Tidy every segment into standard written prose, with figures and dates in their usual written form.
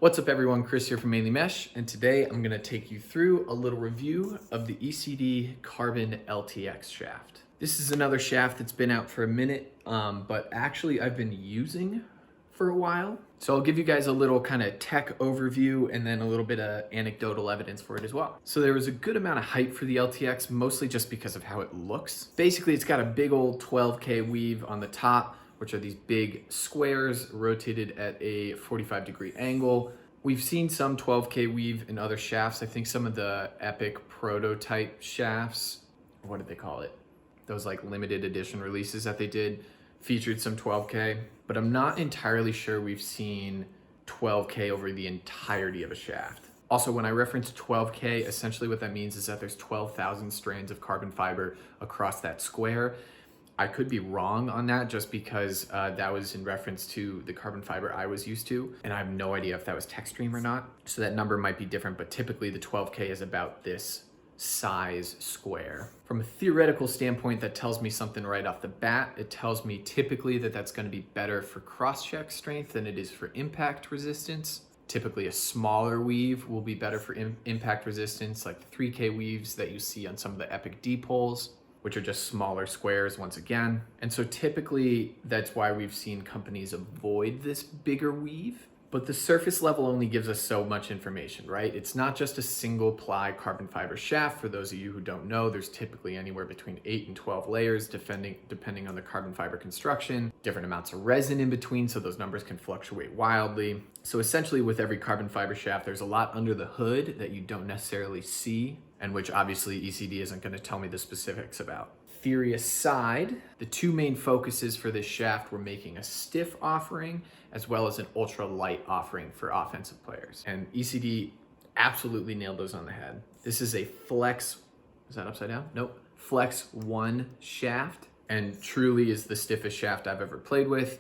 What's up everyone, Chris here from Mainely Mesh, and today I'm gonna take you through a little review of the ECD Carbon LTX shaft. This is another shaft that's been out for a minute, but actually I've been using for a while. So I'll give you guys a little kind of tech overview and then a little bit of anecdotal evidence for it as well. So there was a good amount of hype for the LTX, mostly just because of how it looks. Basically, it's got a big old 12K weave on the top, which are these big squares rotated at a 45-degree angle. We've seen some 12K weave in other shafts. I think some of the Epic prototype shafts, what did they call it? Those like limited edition releases that they did featured some 12K, but I'm not entirely sure we've seen 12K over the entirety of a shaft. Also, when I reference 12K, essentially what that means is that there's 12,000 strands of carbon fiber across that square. I could be wrong on that just because that was in reference to the carbon fiber I was used to, and I have no idea if that was TechStream or not. So that number might be different, but typically the 12K is about this size square. From a theoretical standpoint, that tells me something right off the bat. It tells me typically that that's going to be better for cross-check strength than it is for impact resistance. Typically a smaller weave will be better for impact resistance, like the 3K weaves that you see on some of the Epic D-poles, which are just smaller squares once again. And so typically that's why we've seen companies avoid this bigger weave. But the surface level only gives us so much information, right? It's not just a single ply carbon fiber shaft. For those of you who don't know, there's typically anywhere between 8 and 12 layers depending on the carbon fiber construction, different amounts of resin in between, so those numbers can fluctuate wildly. So essentially with every carbon fiber shaft, there's a lot under the hood that you don't necessarily see, and which obviously ECD isn't gonna tell me the specifics about. Theory aside, the two main focuses for this shaft were making a stiff offering as well as an ultra light offering for offensive players. And ECD absolutely nailed those on the head. This is a Flex, is that upside down? Nope. Flex 1 shaft, and truly is the stiffest shaft I've ever played with,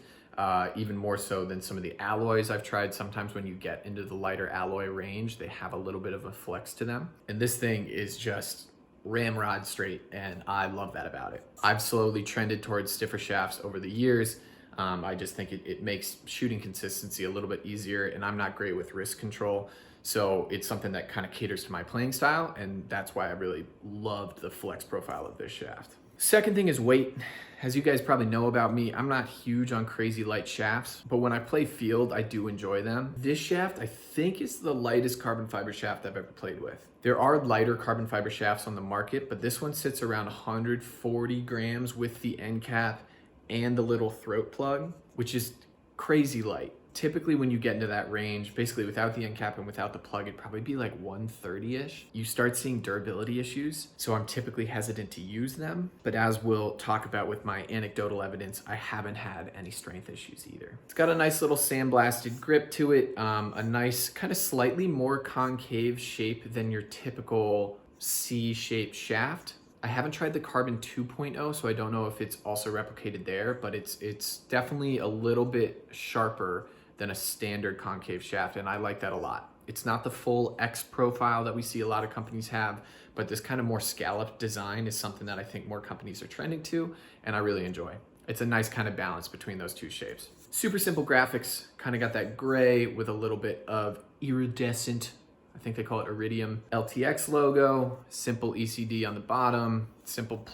even more so than some of the alloys I've tried. Sometimes when you get into the lighter alloy range, they have a little bit of a flex to them. And this thing is just ramrod straight, and I love that about it. I've slowly trended towards stiffer shafts over the years. I just think it makes shooting consistency a little bit easier, and I'm not great with wrist control, so it's something that kind of caters to my playing style, and that's why I really loved the flex profile of this shaft. Second thing is weight. As you guys probably know about me, I'm not huge on crazy light shafts, but when I play field, I do enjoy them. This shaft, I think, is the lightest carbon fiber shaft I've ever played with. There are lighter carbon fiber shafts on the market, but this one sits around 140 grams with the end cap and the little throat plug, which is crazy light. Typically when you get into that range, basically without the end cap and without the plug, it'd probably be like 130-ish. You start seeing durability issues, so I'm typically hesitant to use them. But as we'll talk about with my anecdotal evidence, I haven't had any strength issues either. It's got a nice little sandblasted grip to it, a nice kind of slightly more concave shape than your typical C-shaped shaft. I haven't tried the Carbon 2.0, so I don't know if it's also replicated there, but it's definitely a little bit sharper than a standard concave shaft, and I like that a lot. It's not the full X profile that we see a lot of companies have, but this kind of more scalloped design is something that I think more companies are trending to, and I really enjoy. It's a nice kind of balance between those two shapes. Super simple graphics, kind of got that gray with a little bit of iridescent, I think they call it iridium, LTX logo, simple ECD on the bottom, simple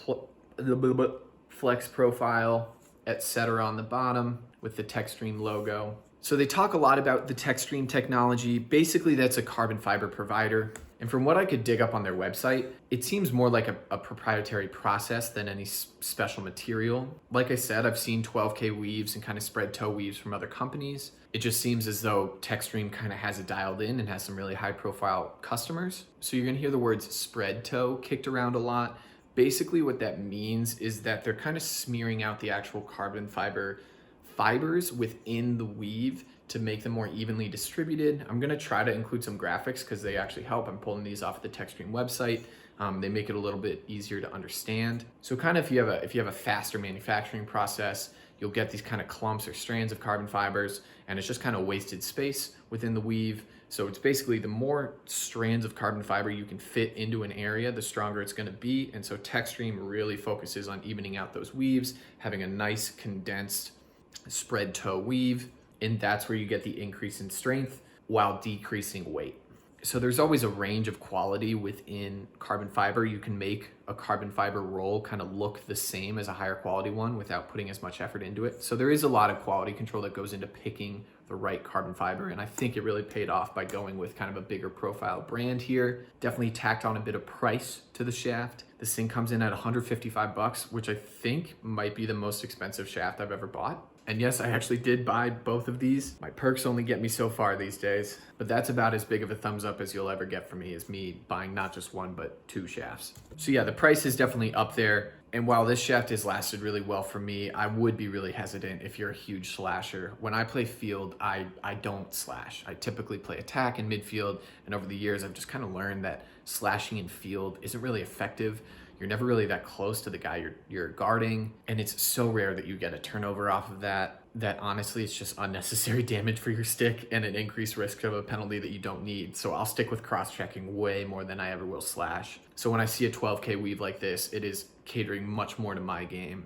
flex profile, etc. on the bottom with the TechStream logo. So they talk a lot about the TechStream technology. Basically, that's a carbon fiber provider. And from what I could dig up on their website, it seems more like a proprietary process than any special material. Like I said, I've seen 12K weaves and kind of spread toe weaves from other companies. It just seems as though TechStream kind of has it dialed in and has some really high profile customers. So you're gonna hear the words spread toe kicked around a lot. Basically what that means is that they're kind of smearing out the actual carbon fibers within the weave to make them more evenly distributed. I'm gonna try to include some graphics because they actually help. I'm pulling these off the TechStream website. They make it a little bit easier to understand. So kind of if you have a faster manufacturing process, you'll get these kind of clumps or strands of carbon fibers, and it's just kind of wasted space within the weave. So it's basically the more strands of carbon fiber you can fit into an area, the stronger it's gonna be. And so TechStream really focuses on evening out those weaves, having a nice condensed spread toe weave, and that's where you get the increase in strength while decreasing weight. So there's always a range of quality within carbon fiber. You can make a carbon fiber roll kind of look the same as a higher quality one without putting as much effort into it. So there is a lot of quality control that goes into picking the right carbon fiber. And I think it really paid off by going with kind of a bigger profile brand here. Definitely tacked on a bit of price to the shaft. This thing comes in at 155 bucks, which I think might be the most expensive shaft I've ever bought. And yes, I actually did buy both of these. My perks only get me so far these days, but that's about as big of a thumbs up as you'll ever get from me, is me buying not just one, but 2 shafts. So yeah, the price is definitely up there. And while this shaft has lasted really well for me, I would be really hesitant if you're a huge slasher. When I play field, I don't slash. I typically play attack and midfield. And over the years, I've just kind of learned that slashing in field isn't really effective. You're never really that close to the guy you're guarding. And it's so rare that you get a turnover off of that honestly, it's just unnecessary damage for your stick and an increased risk of a penalty that you don't need. So I'll stick with cross-checking way more than I ever will slash. So when I see a 12K weave like this, it is catering much more to my game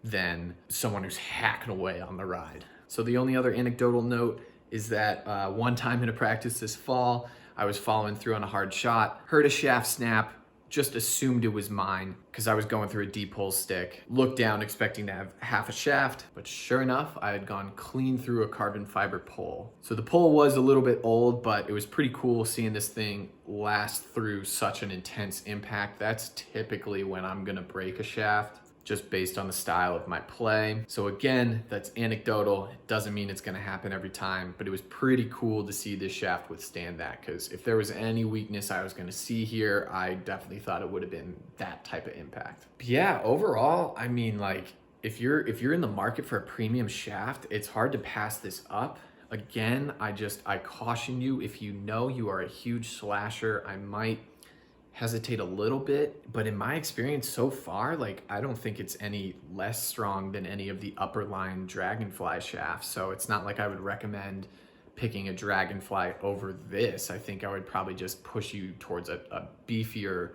than someone who's hacking away on the ride. So the only other anecdotal note is that one time in a practice this fall, I was following through on a hard shot, heard a shaft snap, just assumed it was mine because I was going through a deep hole stick, looked down expecting to have half a shaft, but sure enough, I had gone clean through a carbon fiber pole. So the pole was a little bit old, but it was pretty cool seeing this thing last through such an intense impact. That's typically when I'm gonna break a shaft, just based on the style of my play. So again, that's anecdotal. It doesn't mean it's gonna happen every time, but it was pretty cool to see this shaft withstand that, because if there was any weakness I was gonna see here, I definitely thought it would have been that type of impact. But yeah, overall, I mean, like, if you're in the market for a premium shaft, it's hard to pass this up. Again, I caution you, if you know you are a huge slasher, I might hesitate a little bit, but in my experience so far, like, I don't think it's any less strong than any of the upper line Dragonfly shafts. So it's not like I would recommend picking a Dragonfly over this. I think I would probably just push you towards a beefier,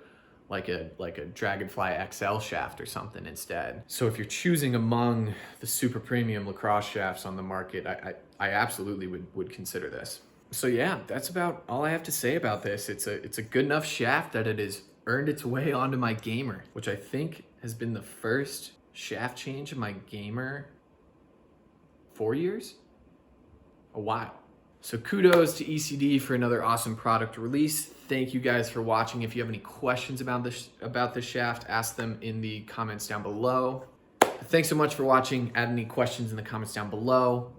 like a Dragonfly XL shaft or something instead. So if you're choosing among the super premium lacrosse shafts on the market, I absolutely would consider this. So yeah, that's about all I have to say about this. It's a good enough shaft that it has earned its way onto my gamer, which I think has been the first shaft change of my gamer 4 years? A while. So kudos to ECD for another awesome product release. Thank you guys for watching. If you have any questions about this shaft, ask them in the comments down below. Thanks so much for watching. Add any questions in the comments down below.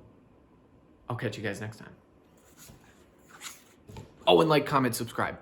I'll catch you guys next time. Oh, and like, comment, subscribe.